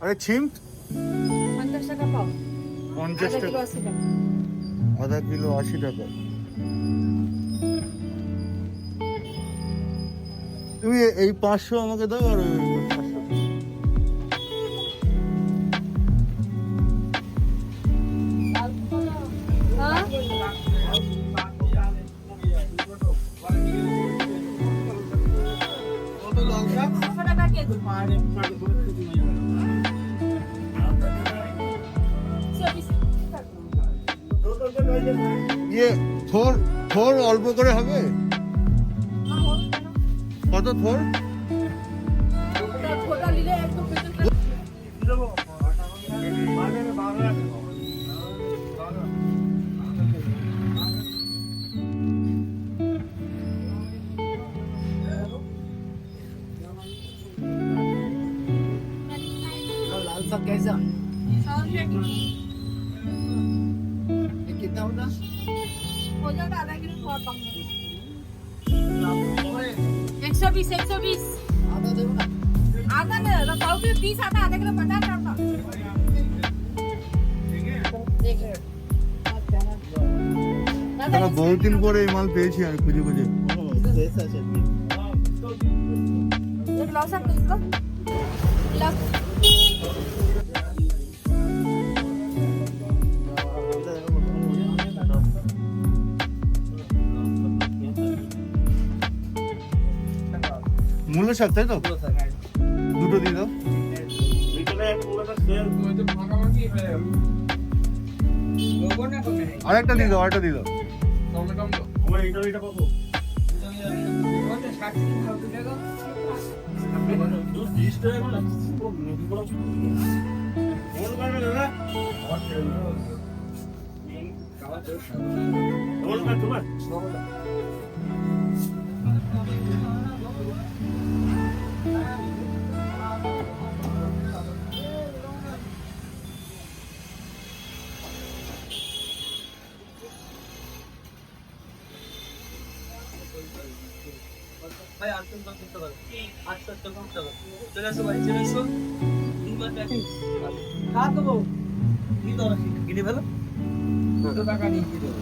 আরে ছিম 50 টাকা পাও। 50 আধা টাকা, কিলো 80 টাকা। আধা কিলো 80 টাকা। তুমি এই 500 আমাকে দাও আর ওই 500। হ্যাঁ? কত টাকা কেজি? 24 টাকা। ইয়ে থোর থোর অল্প করে হবে? না, হোক কেন? কত থোর? ওটা ছোটা নিলে একটু পেছন लाल सा कैसा ये कितना होता हो जाएगा आधा किलो थोड़ा कम में। 120 120 आधा दे ना आधा ना तो पाव किलो 30 आता आधा किलो 50 आता তারা বহুত দিন পরে এই মাল পেয়েছি আমি খুঁজে খুঁজে। जैसा चटनी एक लाओ सब इसको लाओ মূল্য শাক তাই তো? দুটো দিয়ে দাও। আরেকটা দিয়ে দাও, আরেকটা দিয়ে দাও। ভাই 800 টাকা করতে পারো 800 টাকা করতে পারো চলে আসো ভাই চলে আসো তিনবার প্যাকিং কাট দেবো কি দরকার কিনে ফেলো কত টাকা নিয়ে কি দেবো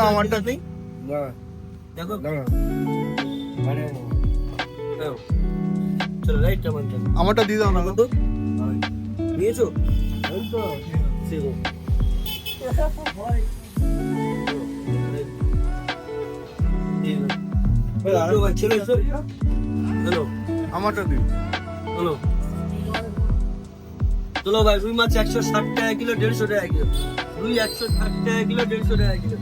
আমারটা নেই। দেখো মানে চলো রাইট কেমন আমারটা দিয়ে দাও না কত নিয়েছো এই তো সেগো হ্যালো আমারটা দিন। হ্যালো চলো ভাই রুই মাছ 160 টাকা কিলো 150 টাকা কিলো রুই 160 টাকা কিলো 150 টাকা কিলো